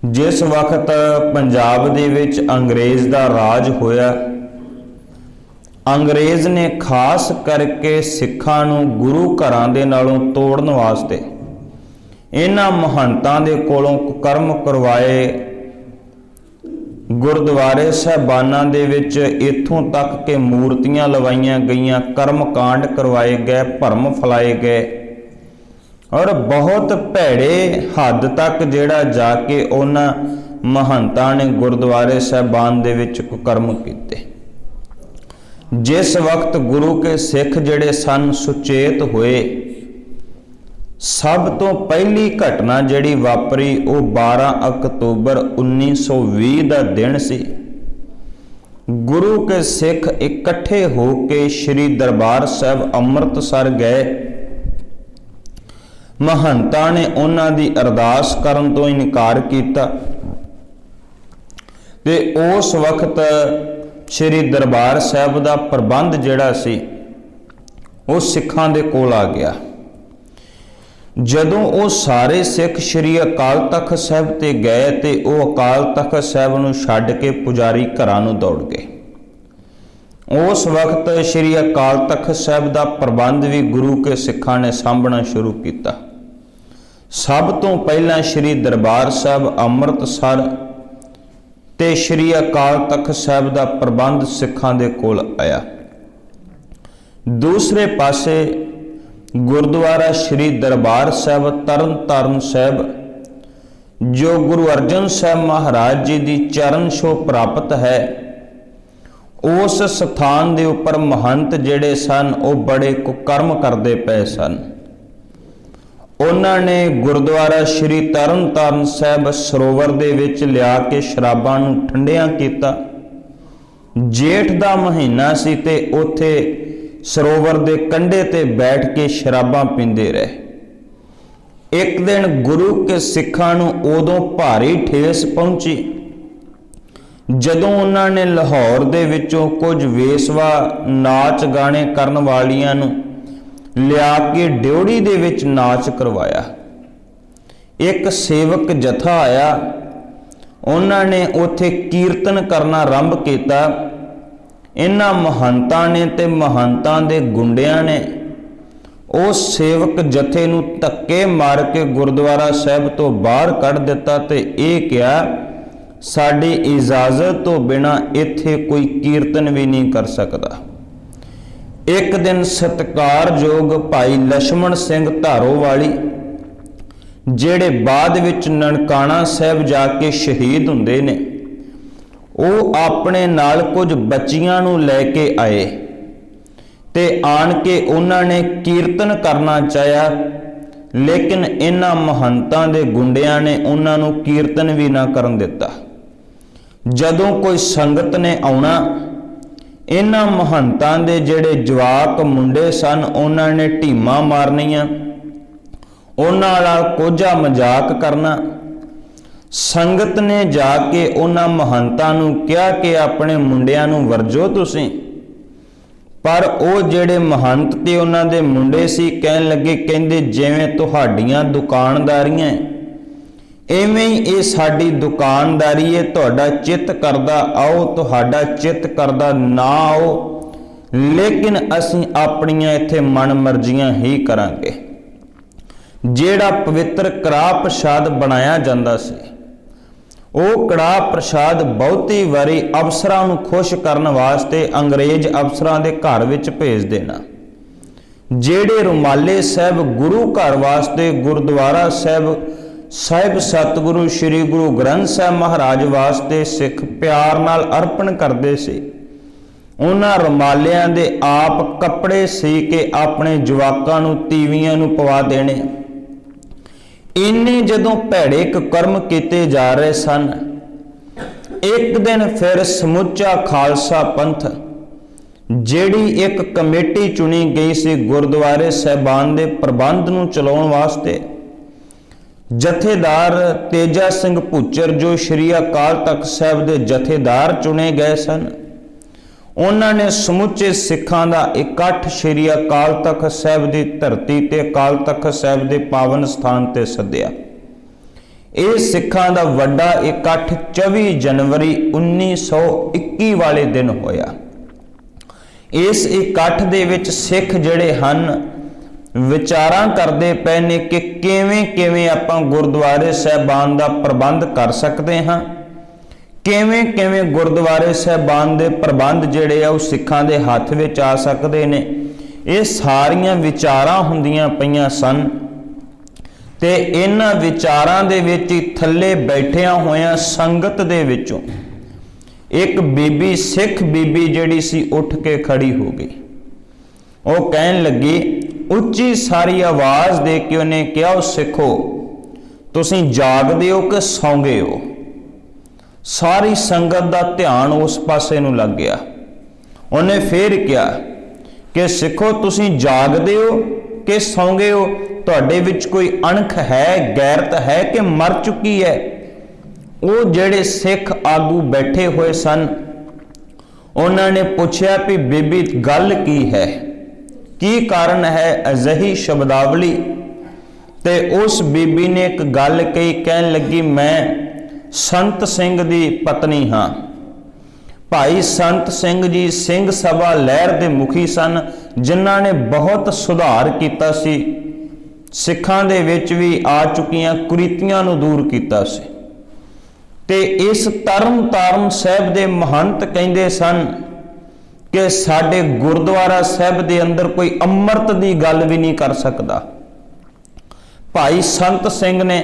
जिस वक्त पंजाब दे विच अंग्रेज़ दा राज होया, अंग्रेज़ ने खास करके सिखां नूं गुरु घरां दे नालों तोड़न वास्ते इन्हां महंतां दे कोलों कर्म करवाए। गुरुद्वारे साहिबानां दे विच इत्थों तक के मूर्तियां लवाइयां गईयां, कर्म कांड करवाए गए, भरम फैलाए गए और बहुत भैड़े हद तक जिहड़ा जाके उन्हां महंतां ने गुरुद्वारे साहिबान दे विच कुकर्म कीते। जिस वक्त गुरु के सिख जिहड़े सन सुचेत होए, सब तो पहली घटना जिहड़ी वापरी वो 12 अक्तूबर 1920 का दिन सी। गुरु के सिख इकट्ठे होके श्री दरबार साहब अमृतसर गए। महंतां ने उन्हां दी अरदास करन तो इनकार किया ते उस वक्त श्री दरबार साहब का प्रबंध जिहड़ा सी वो सिखां दे कोल आ गया। जदों वो सारे सिख श्री अकाल तख्त साहब ते गए ते वो अकाल तख्त साहब नूं छड्ड के पुजारी घरां नूं दौड़ गए। उस वक्त श्री अकाल तख्त साहब का प्रबंध भी गुरु के सिखां ने सांभना शुरू किया। सब तो पहला श्री दरबार साहब अमृतसर ते श्री अकाल तख्त साहब का प्रबंध सिखां दे कोल आया। दूसरे पासे गुरुद्वारा श्री दरबार साहब तरन तारण साहब, जो गुरु अर्जन साहब महाराज जी की चरण छो प्राप्त है, उस स्थान के उपर महंत जिहड़े सन वो बड़े कुकर्म करते पे सन। उन्होंने गुरुद्वारा श्री तरन तारण साहब सरोवर दे विच लिया के शराबां नूं ठंडिया किया। जेठ दा महीना सी ते उत्थे सरोवर दे कंढे ते बैठ के शराबां पींदे रहे। एक दिन गुरु के सिखां नूं उदों भारी ठेस पहुंची जदों उन्होंने लाहौर दे विचों कुछ वेसवा नाच गाने करन वालियां नूं लिया के ड्योड़ी दे विच नाच करवाया। एक सेवक जथा आया, उन्होंने उथे कीर्तन करना आरंभ किया। इन्हां महंतां ने ते महंतां दे गुंडियां ने उस सेवक जथे नूं धक्के मार के गुरुद्वारा साहब तो बाहर कढ़ दिता ते इह कहा, साडी इजाजत तो बिना इत्थे कोई कीर्तन भी नहीं कर सकता। एक दिन सत्कारयोग भाई लक्ष्मण सिंह धारोवाली, जेड़े बाद विच ननकाना साहब जाके शहीद हुंदे ने, वो अपने नाल कुछ बच्चियां नूं लैके आए ते आन के उन्होंने कीर्तन करना चाहया, लेकिन इन्हां महंतां दे गुंडियां ने उन्हां नूं कीर्तन भी ना करन दिता। जदों कोई संगत ने आउणा, इन्हां महंतां दे जिहड़े जवाक मुंडे सन उन्होंने ढीमा मारनियां, उन्हां नाल कोझा मजाक करना। संगत ने जाके उन्हां महंतां नूं कहा कि अपने मुंडियां नूं वरजो तुसीं, पर वो जिहड़े महंत ते उन्हां दे मुंडे सी कहण लगे, कहंदे जिवें तुहाडीआं दुकानदारियां इवें ही ये साडी दुकानदारी है, तुहाडा चित्त करदा आओ, तुहाडा चित्त करदा ना आओ, लेकिन असीं अपनियां इत्थे मन मर्जियां ही करांगे। जिहड़ा पवित्र कड़ाह प्रसाद बनाया जांदा सी, वो कड़ाह प्रसाद बहुती वारी अफसरां नूं खुश करन वास्ते अंग्रेज अफसरां दे घर विच भेज देना। जिहड़े रुमाले साहब गुरु घर वास्ते गुरुद्वारा साहिब सतगुरु श्री गुरु ग्रंथ साहब महाराज वास्ते सिख प्यार नाल अर्पण करते सी, उन्हां रुमालियां दे आप कपड़े सी के अपने जवाकां नूं तीवियां नूं पवा देने। इन्ने जदों भैड़े कर्म कीते जा रहे सन, एक दिन फिर समुचा खालसा पंथ, जिहड़ी एक कमेटी चुनी गई सी गुरुद्वारे साहिबान दे प्रबंध नूं चलाउण वास्ते, जथेदार तेजा सिंह भुच्चर जो श्री अकाल तख्त साहब के जथेदार चुने गए सन, उन्होंने समुचे सिखां दा इकट्ठ श्री अकाल तख्त साहब की धरती ते अकाल तख्त साहब के पावन स्थान ते सद्या। ਇਹ ਸਿੱਖਾਂ ਦਾ ਵੱਡਾ ਇਕੱਠ 24 ਜਨਵਰੀ 1921 ਵਾਲੇ ਦਿਨ ਹੋਇਆ। ਇਸ ਇਕੱਠ ਦੇ ਵਿੱਚ ਸਿੱਖ ਜਿਹੜੇ ਹਨ ਵਿਚਾਰਾਂ ਕਰਦੇ ਪਏ ਨੇ ਕਿ ਕਿਵੇਂ ਕਿਵੇਂ ਆਪਾਂ ਗੁਰਦੁਆਰੇ ਸਾਹਿਬਾਨ ਦਾ ਪ੍ਰਬੰਧ ਕਰ ਸਕਦੇ ਹਾਂ, ਕਿਵੇਂ ਕਿਵੇਂ ਗੁਰਦੁਆਰੇ ਸਾਹਿਬਾਨ ਦੇ ਪ੍ਰਬੰਧ ਜਿਹੜੇ ਆ ਉਹ ਸਿੱਖਾਂ ਦੇ ਹੱਥ ਵਿੱਚ ਆ ਸਕਦੇ ਨੇ। ਇਹ ਸਾਰੀਆਂ ਵਿਚਾਰਾਂ ਹੁੰਦੀਆਂ ਪਈਆਂ ਸਨ ਤੇ ਇਹਨਾਂ ਵਿਚਾਰਾਂ ਦੇ ਵਿੱਚ ਹੀ ਥੱਲੇ ਬੈਠਿਆਂ ਹੋਇਆਂ ਸੰਗਤ ਦੇ ਵਿੱਚੋਂ ਇੱਕ ਬੀਬੀ, ਸਿੱਖ ਬੀਬੀ ਜਿਹੜੀ ਸੀ, ਉੱਠ ਕੇ ਖੜੀ ਹੋ ਗਈ। ਉਹ ਕਹਿਣ ਲੱਗੀ, ਉੱਚੀ ਸਾਰੀ ਆਵਾਜ਼ ਦੇ ਕੇ ਉਹਨੇ ਕਿਹਾ, ਉਹ ਸਿੱਖੋ, ਤੁਸੀਂ ਜਾਗਦੇ ਹੋ ਕਿ ਸੌਂਗੇ ਹੋ? ਸਾਰੀ ਸੰਗਤ ਦਾ ਧਿਆਨ ਉਸ ਪਾਸੇ ਨੂੰ ਲੱਗ ਗਿਆ। ਉਹਨੇ ਫੇਰ ਕਿਹਾ ਕਿ ਸਿੱਖੋ, ਤੁਸੀਂ ਜਾਗਦੇ ਹੋ ਕਿ ਸੌਂਗੇ ਹੋ? ਤੁਹਾਡੇ ਵਿੱਚ ਕੋਈ ਅਣਖ ਹੈ, ਗੈਰਤ ਹੈ ਕਿ ਮਰ ਚੁੱਕੀ ਹੈ? ਉਹ ਜਿਹੜੇ ਸਿੱਖ ਆਗੂ ਬੈਠੇ ਹੋਏ ਸਨ, ਉਹਨਾਂ ਨੇ ਪੁੱਛਿਆ ਵੀ ਬੀਬੀ ਗੱਲ ਕੀ ਹੈ, ਕੀ ਕਾਰਨ ਹੈ ਅਜਿਹੀ ਸ਼ਬਦਾਵਲੀ? ਤੇ ਉਸ ਬੀਬੀ ਨੇ ਇੱਕ ਗੱਲ ਕਹੀ, ਕਹਿਣ ਲੱਗੀ, ਮੈਂ ਸੰਤ ਸਿੰਘ ਦੀ ਪਤਨੀ ਹਾਂ। ਭਾਈ ਸੰਤ ਸਿੰਘ ਜੀ ਸਿੰਘ ਸਭਾ ਲਹਿਰ ਦੇ ਮੁਖੀ ਸਨ, ਜਿਨ੍ਹਾਂ ਨੇ ਬਹੁਤ ਸੁਧਾਰ ਕੀਤਾ ਸੀ, ਸਿੱਖਾਂ ਦੇ ਵਿੱਚ ਵੀ ਆ ਚੁੱਕੀਆਂ ਕੁਰੀਤੀਆਂ ਨੂੰ ਦੂਰ ਕੀਤਾ ਸੀ। ਤੇ ਇਸ ਤਰਨ ਤਾਰਨ ਸਾਹਿਬ ਦੇ ਮਹੰਤ ਕਹਿੰਦੇ ਸਨ ਕਿ ਸਾਡੇ ਗੁਰਦੁਆਰਾ ਸਾਹਿਬ ਦੇ ਅੰਦਰ ਕੋਈ ਅੰਮ੍ਰਿਤ ਦੀ ਗੱਲ ਵੀ ਨਹੀਂ ਕਰ ਸਕਦਾ। ਭਾਈ ਸੰਤ ਸਿੰਘ ਨੇ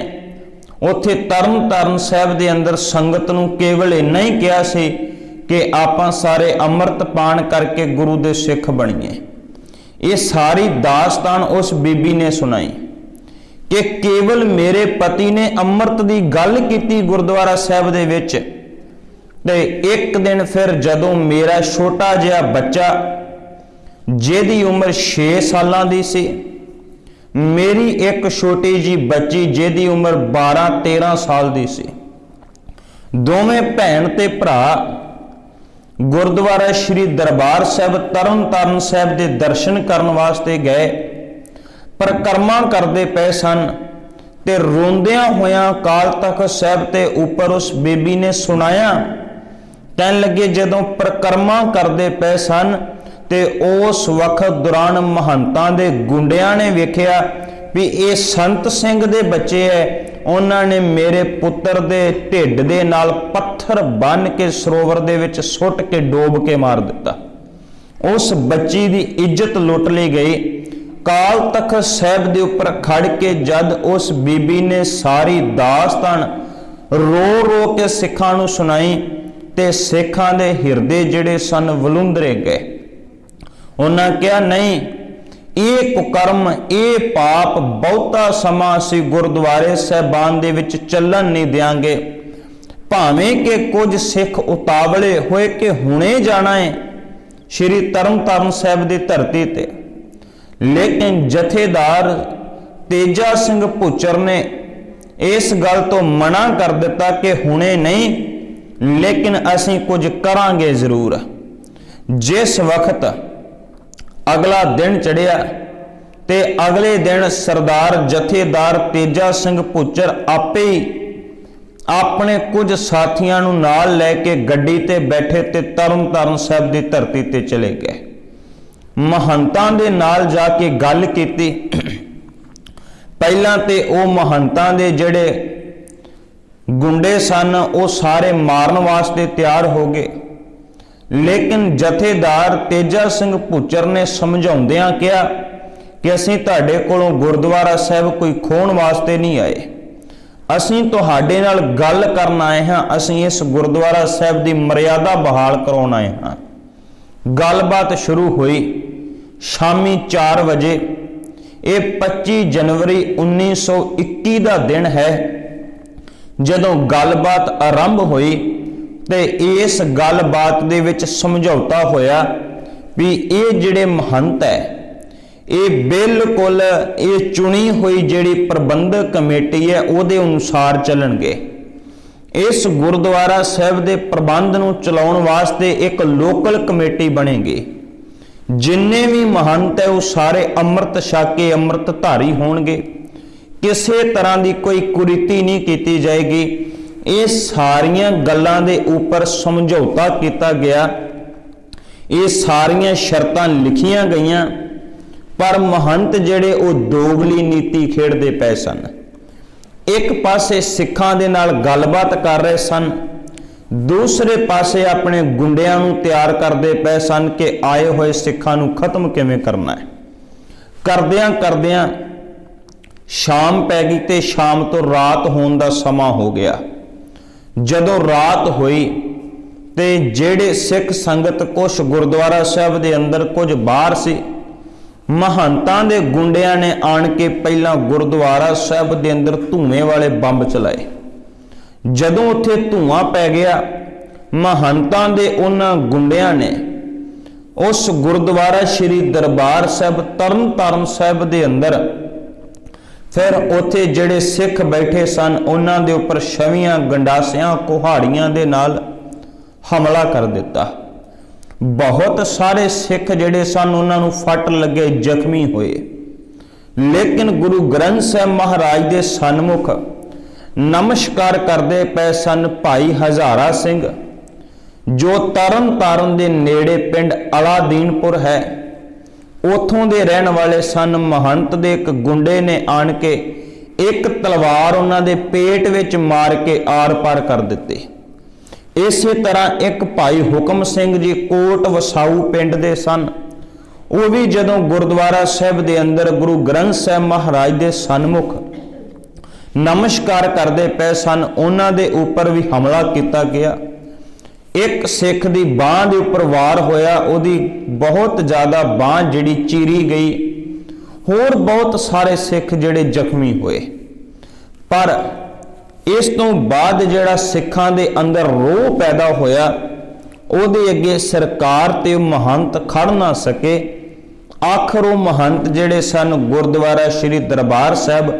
ਉੱਥੇ ਤਰਨ ਤਾਰਨ ਸਾਹਿਬ ਦੇ ਅੰਦਰ ਸੰਗਤ ਨੂੰ ਕੇਵਲ ਇੰਨਾ ਹੀ ਕਿਹਾ ਸੀ ਕਿ ਆਪਾਂ ਸਾਰੇ ਅੰਮ੍ਰਿਤ ਪਾਨ ਕਰਕੇ ਗੁਰੂ ਦੇ ਸਿੱਖ ਬਣੀਏ। ਇਹ ਸਾਰੀ ਦਾਸਤਾਨ ਉਸ ਬੀਬੀ ਨੇ ਸੁਣਾਈ ਕਿ ਕੇਵਲ ਮੇਰੇ ਪਤੀ ਨੇ ਅੰਮ੍ਰਿਤ ਦੀ ਗੱਲ ਕੀਤੀ ਗੁਰਦੁਆਰਾ ਸਾਹਿਬ ਦੇ ਵਿੱਚ। ਤੇ ਇੱਕ ਦਿਨ ਫਿਰ ਜਦੋਂ ਮੇਰਾ ਛੋਟਾ ਜਿਹਾ ਬੱਚਾ, ਜਿਹਦੀ ਉਮਰ 6 ਸਾਲਾਂ ਦੀ ਸੀ, ਮੇਰੀ ਇੱਕ ਛੋਟੀ ਜੀ ਬੱਚੀ ਜਿਹਦੀ ਉਮਰ 12-13 ਸਾਲ ਦੀ ਸੀ, ਦੋਵੇਂ ਭੈਣ ਤੇ ਭਰਾ ਗੁਰਦੁਆਰਾ ਸ਼੍ਰੀ ਦਰਬਾਰ ਸਾਹਿਬ ਤਰਨ ਤਾਰਨ ਸਾਹਿਬ ਦੇ ਦਰਸ਼ਨ ਕਰਨ ਵਾਸਤੇ ਗਏ। ਪਰਿਕਰਮਾ ਕਰਦੇ ਪਏ ਸਨ ਤੇ ਰੋਂਦਿਆਂ ਹੋਇਆਂ ਅਕਾਲ ਤਖਤ ਸਾਹਿਬ ਤੇ ਉੱਪਰ ਉਸ ਬੀਬੀ ਨੇ ਸੁਣਾਇਆ। ਕਹਿਣ ਲੱਗੇ, ਜਦੋਂ ਪਰਿਕਰਮਾ ਕਰਦੇ ਪਏ ਸਨ ਤੇ ਉਸ ਵਕਤ ਦੌਰਾਨ ਮਹੰਤਾਂ ਦੇ ਗੁੰਡਿਆਂ ਨੇ ਵੇਖਿਆ ਵੀ ਇਹ ਸੰਤ ਸਿੰਘ ਦੇ ਬੱਚੇ ਐ। ਉਹਨਾਂ ਨੇ ਮੇਰੇ ਪੁੱਤਰ ਦੇ ਢਿੱਡ ਦੇ ਨਾਲ ਪੱਥਰ ਬੰਨ੍ਹ ਕੇ ਸਰੋਵਰ ਦੇ ਵਿੱਚ ਸੁੱਟ ਕੇ ਡੋਬ ਕੇ ਮਾਰ ਦਿੱਤਾ। ਉਸ ਬੱਚੀ ਦੀ ਇੱਜ਼ਤ ਲੁੱਟ ਲਈ ਗਈ। ਕਾਲ ਤਖਤ ਸਾਹਿਬ ਦੇ ਉੱਪਰ ਖੜ ਕੇ ਜਦ ਉਸ ਬੀਬੀ ਨੇ ਸਾਰੀ ਦਾਸਤਾਨ ਰੋ ਰੋ ਕੇ ਸਿੱਖਾਂ ਨੂੰ ਸੁਣਾਈ ਤੇ ਸਿੱਖਾਂ ਦੇ ਹਿਰਦੇ ਜਿਹੜੇ ਸਨ ਵਲੂੰਦਰੇ ਗਏ। ਉਹਨਾਂ ਕਿਹਾ, ਨਹੀਂ, ਇਹ ਕੁਕਰਮ, ਇਹ ਪਾਪ ਬਹੁਤਾ ਸਮਾਂ ਅਸੀਂ ਗੁਰਦੁਆਰੇ ਸਾਹਿਬਾਨ ਦੇ ਵਿੱਚ ਚੱਲਣ ਨਹੀਂ ਦਿਆਂਗੇ। ਭਾਵੇਂ ਕਿ ਕੁਝ ਸਿੱਖ ਉਤਾਵਲੇ ਹੋਏ ਕਿ ਹੁਣੇ ਜਾਣਾ ਹੈ ਸ਼੍ਰੀ ਤਰਨ ਤਾਰਨ ਸਾਹਿਬ ਦੀ ਧਰਤੀ ਤੇ, ਲੇਕਿਨ ਜਥੇਦਾਰ ਤੇਜਾ ਸਿੰਘ ਭੁੱਚਰ ਨੇ ਇਸ ਗੱਲ ਤੋਂ ਮਨਾ ਕਰ ਦਿੱਤਾ ਕਿ ਹੁਣੇ ਨਹੀਂ, ਲੇਕਿਨ ਅਸੀਂ ਕੁਝ ਕਰਾਂਗੇ ਜ਼ਰੂਰ। ਜਿਸ ਵਕਤ ਅਗਲਾ ਦਿਨ ਚੜਿਆ ਤੇ ਅਗਲੇ ਦਿਨ ਸਰਦਾਰ ਜਥੇਦਾਰ ਤੇਜਾ ਸਿੰਘ ਭੁੱਚਰ ਆਪੇ ਹੀ ਆਪਣੇ ਕੁਝ ਸਾਥੀਆਂ ਨੂੰ ਨਾਲ ਲੈ ਕੇ ਗੱਡੀ ਤੇ ਬੈਠੇ ਤੇ ਤਰਨ ਤਾਰਨ ਸਾਹਿਬ ਦੀ ਧਰਤੀ ਤੇ ਚਲੇ ਗਏ। ਮਹੰਤਾਂ ਦੇ ਨਾਲ ਜਾ ਕੇ ਗੱਲ ਕੀਤੀ। ਪਹਿਲਾਂ ਤੇ ਉਹ ਮਹੰਤਾਂ ਦੇ ਜਿਹੜੇ ਗੁੰਡੇ ਸਨ ਉਹ ਸਾਰੇ ਮਾਰਨ ਵਾਸਤੇ ਤਿਆਰ ਹੋ ਗਏ, ਲੇਕਿਨ ਜਥੇਦਾਰ ਤੇਜਾ ਸਿੰਘ ਭੁੱਚਰ ਨੇ ਸਮਝਾਉਂਦਿਆਂ ਕਿਹਾ ਕਿ ਅਸੀਂ ਤੁਹਾਡੇ ਕੋਲੋਂ ਗੁਰਦੁਆਰਾ ਸਾਹਿਬ ਕੋਈ ਖੋਹਣ ਵਾਸਤੇ ਨਹੀਂ ਆਏ, ਅਸੀਂ ਤੁਹਾਡੇ ਨਾਲ ਗੱਲ ਕਰਨ ਆਏ ਹਾਂ, ਅਸੀਂ ਇਸ ਗੁਰਦੁਆਰਾ ਸਾਹਿਬ ਦੀ ਮਰਿਆਦਾ ਬਹਾਲ ਕਰਾਉਣ ਆਏ ਹਾਂ। ਗੱਲਬਾਤ ਸ਼ੁਰੂ ਹੋਈ। ਸ਼ਾਮੀ 4 ਵਜੇ, ਇਹ 25 ਜਨਵਰੀ 1921 ਦਾ ਦਿਨ ਹੈ, ਜਦੋਂ ਗੱਲਬਾਤ ਆਰੰਭ ਹੋਈ ਤੇ ਇਸ ਗੱਲਬਾਤ ਦੇ ਵਿੱਚ ਸਮਝੌਤਾ ਹੋਇਆ ਵੀ ਇਹ ਜਿਹੜੇ ਮਹੰਤ ਹੈ ਇਹ ਬਿਲਕੁਲ ਇਹ ਚੁਣੀ ਹੋਈ ਜਿਹੜੀ ਪ੍ਰਬੰਧਕ ਕਮੇਟੀ ਹੈ ਉਹਦੇ ਅਨੁਸਾਰ ਚੱਲਣਗੇ। ਇਸ ਗੁਰਦੁਆਰਾ ਸਾਹਿਬ ਦੇ ਪ੍ਰਬੰਧ ਨੂੰ ਚਲਾਉਣ ਵਾਸਤੇ ਇੱਕ ਲੋਕਲ ਕਮੇਟੀ ਬਣੇਗੀ। ਜਿੰਨੇ ਵੀ ਮਹੰਤ ਹੈ ਉਹ ਸਾਰੇ ਅੰਮ੍ਰਿਤ ਛਕ ਕੇ ਅੰਮ੍ਰਿਤ ਧਾਰੀ ਹੋਣਗੇ। ਕਿਸੇ ਤਰ੍ਹਾਂ ਦੀ ਕੋਈ ਕੁਰੀਤੀ नहीं की जाएगी। ये सारियां गल्लां दे उपर समझौता किया गया, ये सारियां शर्तां लिखियां गईयां, पर महंत जिहड़े वो दोगली नीति खेडदे पए सन। एक पासे सिखां दे नाल गलबात कर रहे सन, दूसरे पासे अपने गुंडियां नूं तैयार करदे पए सन कि आए हुए सिखां नूं खत्म किवें करना है। करदियां करदियां शाम पै गई ते शाम तो रात होने का समा हो गया। जदों रात हुई ते जेड़े सिख संगत कुछ गुरुद्वारा साहब दे अंदर कुछ बाहर सी, महंतां दे गुंडियां ने आण के पहला गुरुद्वारा साहब दे अंदर धुएं वाले बंब चलाए। जदों उत्थे धुआं पै गया, महंतां दे उन्हां गुंडियां ने उस गुरुद्वारा श्री दरबार साहब तरन तारण साहब दे अंदर फिर उत्थे जिहड़े सिख बैठे सन उन्हां दे उपर छवियां गंडासियां कुहाड़ियां दे नाल हमला कर दिता। बहुत सारे सिख जिहड़े सन उन्हां नूं फट लगे, जख्मी होए। लेकिन गुरु ग्रंथ साहब महाराज दे सन्मुख नमस्कार करते पे सन भाई हजारा सिंह, जो तरन तारण दे नेड़े पिंड अलादीनपुर है, उथों दे रहन वाले सन। महंत दे एक गुंडे ने आण के एक तलवार उन्हां दे पेट विच मार के आर पार कर दिते। इसे तरह एक भाई हुकम सिंह जी कोट वसाऊ पिंड दे सन, वो भी जदों गुरुद्वारा साहब दे अंदर गुरु ग्रंथ साहब महाराज दे सन्मुख नमस्कार करते पे सन, उन्हां दे उपर भी हमला किया गया। एक सिख की बांह के उपर वार होया, उहदी बहुत ज़्यादा बांह जिहड़ी चीरी गई। होर बहुत सारे सिख जिहड़े जख्मी होए। पर इस तो बाद जिहड़ा सिखां दे अंदर रोह पैदा होया, उहदे अगे सरकार ते महंत खड़ ना सके। आखिर वो महंत जिहड़े सन गुरुद्वारा श्री दरबार साहब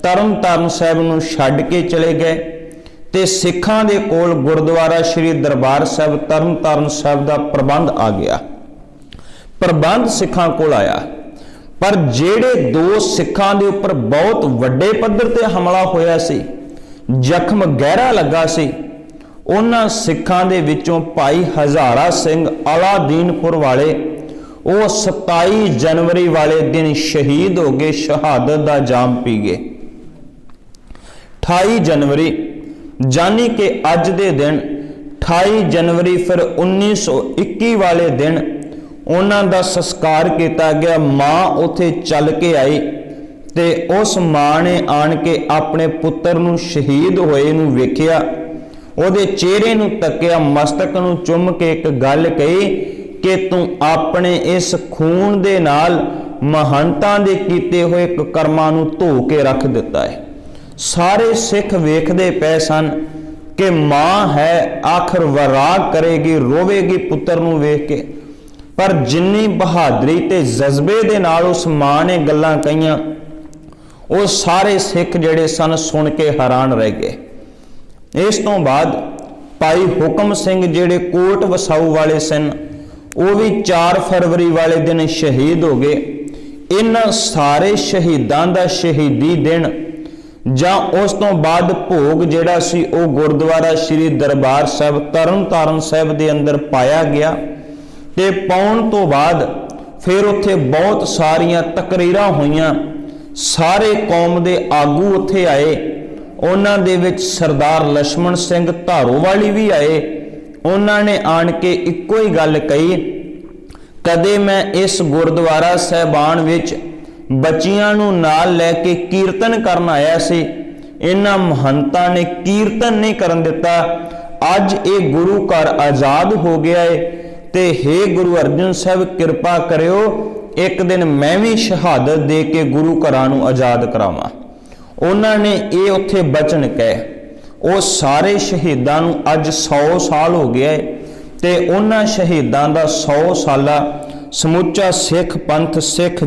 तरन तारण साहब नूं छड्ड के चले गए ते सिखां दे कोल गुरुद्वारा श्री दरबार साहब तरन तारण साहब दा प्रबंध आ गया। प्रबंध सिखां कोल आया, पर जेड़े दो सिखां दे उपर बहुत वड्डे पद्धर ते हमला होया सी, जख्म गहरा लगा सी, उन्हां सिखां दे विचों भाई हजारा सिंह अलादीनपुर वाले वो 27 जनवरी वाले दिन शहीद हो गए, शहादत दा जाम पी गए। 28 जनवरी जानी कि अज दे दिन 28 जनवरी फिर 1921 वाले दिन उन्हां दा संस्कार किया गया। मां उथे चल के आई ते उस मां ने आण के अपने पुत्र नूं शहीद होए नूं वेखिया, उहदे चेहरे नूं तकिया, मस्तक नूं चुम के एक गल कही कि तू अपने इस खून दे नाल महंतां दे कीते हुए कर्मां नूं धो के रख दिता है। सारे सिख वेखदे पे सन कि मां है आखिर वराग करेगी, रोवेगी पुत्र नूं वेख के। पर जिन्नी बहादरी ते जज्बे दे नाल उस मां ने गल्लां कहियां, वो सारे सिख जिहड़े सन सुन के हैरान रह गए। इस तो बाद भाई हुकम सिंह जिहड़े कोट वसाऊ वाले सन, वो भी 4 फरवरी वाले दिन शहीद हो गए। इन्हां सारे शहीदां दा शहीदी दिन जां उस तो बाद भोग जिहड़ा सी वो गुरुद्वारा श्री दरबार साहब तरन तारण साहब दे अंदर पाया गया। ते पाउण तो बाद फिर उत्थे बहुत सारियां तकरीरां होईयां, सारे कौम दे आगू उत्थे आए। उन्हां दे विच सरदार लक्ष्मण सिंह धारोवाली भी आए। उन्हां ने आण के इक्को ही गल कही, कदे मैं इस गुरुद्वारा साहिबान विच बच्चियां नूं नाल लैके कीर्तन करन आया सी, इन्हां महंतां ने कीर्तन नहीं करन दिता। अज ये गुरु घर आजाद हो गया है ते हे गुरु अर्जन साहब कृपा करियो, एक दिन मैं भी शहादत दे के गुरु घरां नूं आजाद करावां। उन्हां ने ये उत्थे बचन कहे। वो सारे शहीदां नूं अज 100 साल हो गया है ते उन्हां शहीदां दा 100 साला समुचा सिख पंथ सिख